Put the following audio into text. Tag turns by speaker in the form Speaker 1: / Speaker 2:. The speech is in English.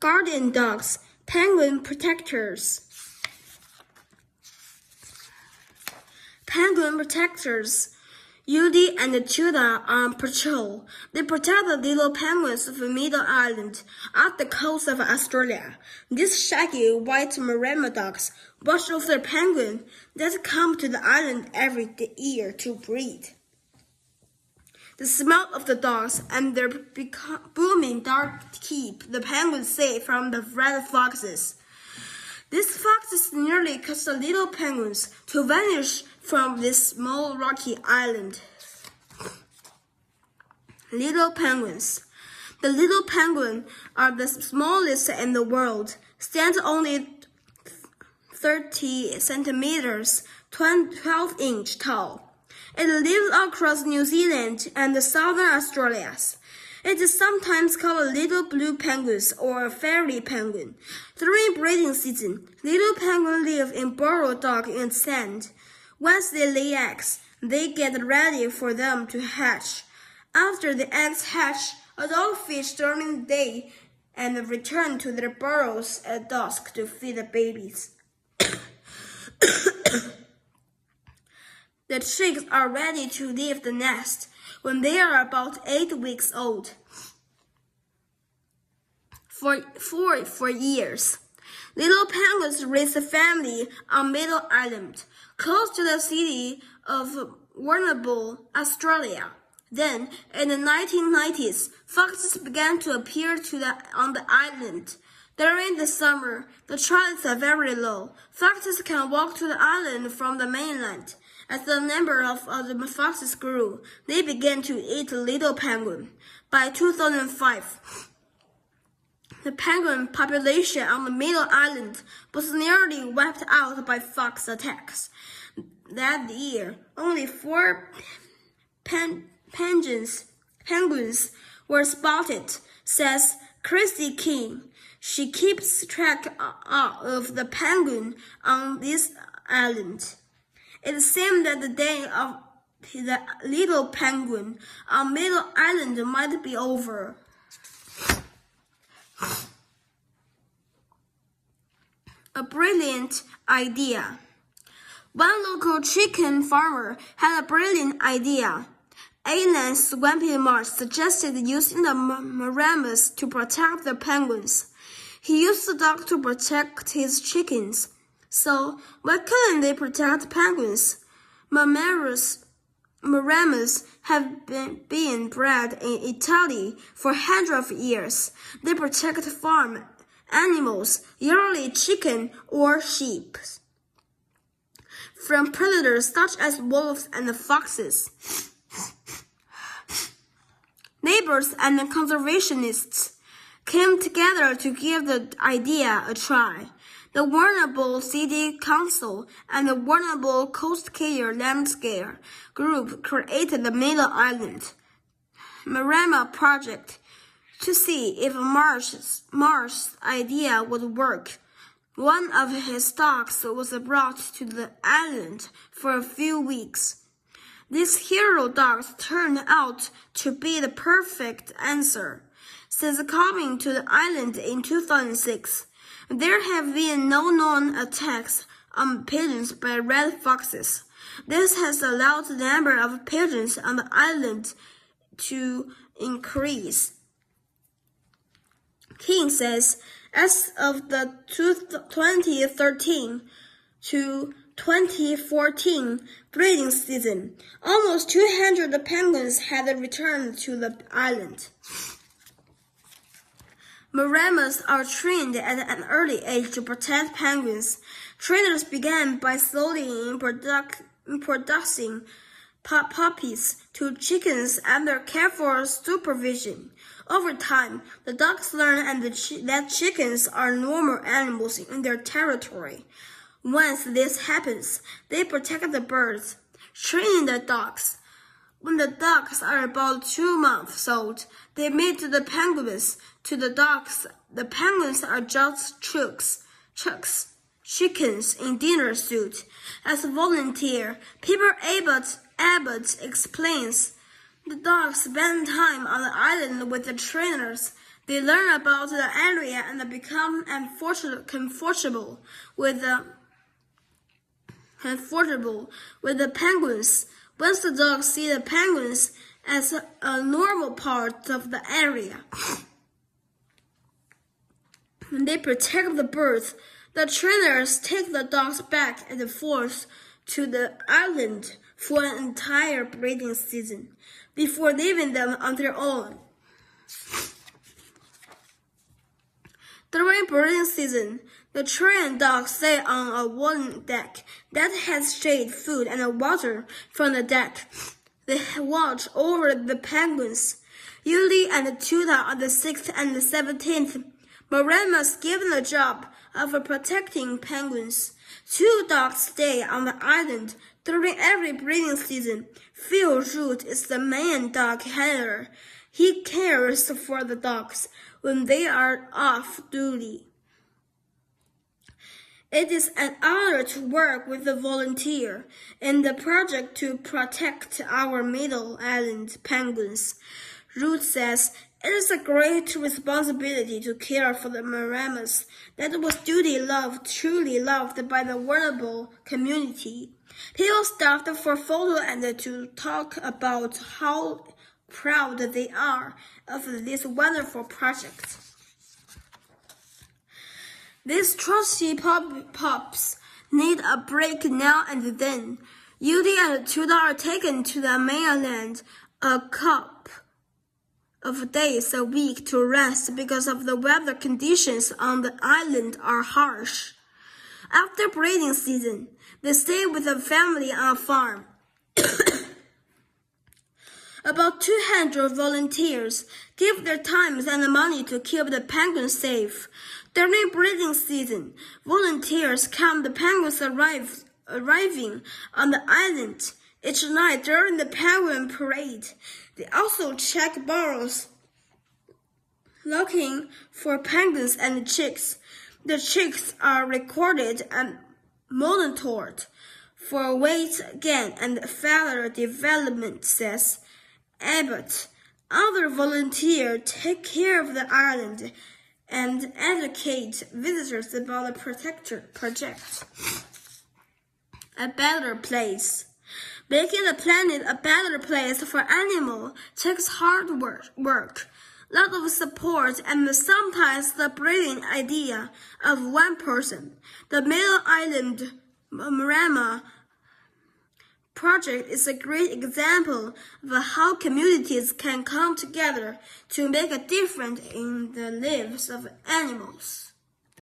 Speaker 1: guardian dogs, penguin protectors. Penguin protectors, Judy and Tudor, are on patrol. They protect the little penguins of Middle Island off the coast of Australia. These shaggy white Maremma dogs watch over the penguins that come to the island every year to breed. The smell of the dogs and their booming dark keep the penguins safe from the red foxes. These foxes nearly caused the little penguins to vanish from this small rocky island. Little penguins. The little penguins are the smallest in the world, stand only 30 centimeters, 12 inches tall. It lives across New Zealand and southern Australia. It is sometimes called a little blue penguin or a fairy penguin. During breeding season, little penguins live in burrow dug in sand. Once they lay eggs, they get ready for them to hatch. After the eggs hatch, adult fish during the day and return to their burrows at dusk to feed the babies. The chicks are ready to leave the nest when they are about 8 weeks old. For years, little penguins raised a family on Middle Island, close to the city of Warrnambool, Australia. Then, in the 1990s, foxes began to appear on the island. During the summer, the tides are very low. Foxes can walk to the island from the mainland. As the number of the foxes grew, they began to eat little penguin. By 2005, the penguin population on the Middle Island was nearly wiped out by fox attacks. That year, only 4 penguins were spotted, says Christy King. She keeps track of the penguin on this island. It seemed that the day of the little penguin on Middle Island might be over. A brilliant idea. One local chicken farmer had a brilliant idea. Alan Swampy Marsh suggested using the Maremmas to protect the penguins. He used the dog to protect his chickens. So, why couldn't they protect penguins? Maremmas have been bred in Italy for hundreds of years. They protect farm animals, usually chicken or sheep, from predators such as wolves and foxes. Neighbors and conservationists came together to give the idea a try. The Warrnambool City Council and the Warrnambool Coast Care Landscape Group created the Middle Island Maremma Project to see if Marsh's idea would work. One of his dogs was brought to the island for a few weeks. These hero dogs turned out to be the perfect answer. Since coming to the island in 2006, there have been no known attacks on pigeons by red foxes. This has allowed the number of pigeons on the island to increase. King says, as of the 2013 to 2014 breeding season, almost 200 penguins had returned to the island. Maremmas are trained at an early age to protect penguins. Trainers began by slowly introducing puppies to chickens under careful supervision. Over time, the dogs learn that chickens are normal animals in their territory. Once this happens, they protect the birds. Training the dogs. When the dogs are about 2 months old, they mate the penguins to the dogs. The penguins are just chickens in dinner suit. As a volunteer, Peter Abbott explains, the dogs spend time on the island with the trainers. They learn about the area and become comfortable with the penguins. Once the dogs see the penguins as a normal part of the area, they protect the birds. The trainers take the dogs back and forth to the island for an entire breeding season before leaving them on their own. During breeding season, the trained dogs stay on a wooden deck that has shade, food, and water from the deck. They watch over the penguins. Yuli and Tuta on the 6th and the 17th. Maremma is given the job of protecting penguins. 2 dogs stay on the island during every breeding season. Phil Root is the main dog handler. He cares for the dogs when they are off duty. It is an honor to work with a volunteer in the project to protect our Middle Island penguins. Root says, it is a great responsibility to care for the Maremmas. That was truly loved by the vulnerable community. People stopped for photo and to talk about how proud they are of this wonderful project. These trusty pups need a break now and then. Yudi and Tuda are taken to the mainland a couple of days a week to rest because of the weather conditions on the island are harsh. After breeding season, they stay with the family on a farm. About 200 volunteers give their time and money to keep the penguins safe. During breeding season, volunteers count the penguins arriving on the island each night during the penguin parade. They also check burrows, looking for penguins and chicks. The chicks are recorded and monitored for weight gain and feather development, says Abbott. Other volunteers take care of the island and educate visitors about the project. A better place. Making the planet a better place for animals takes hard work, lot of support, and sometimes the brilliant idea of one person. The Middle Island Maremma project is a great example of how communities can come together to make a difference in the lives of animals.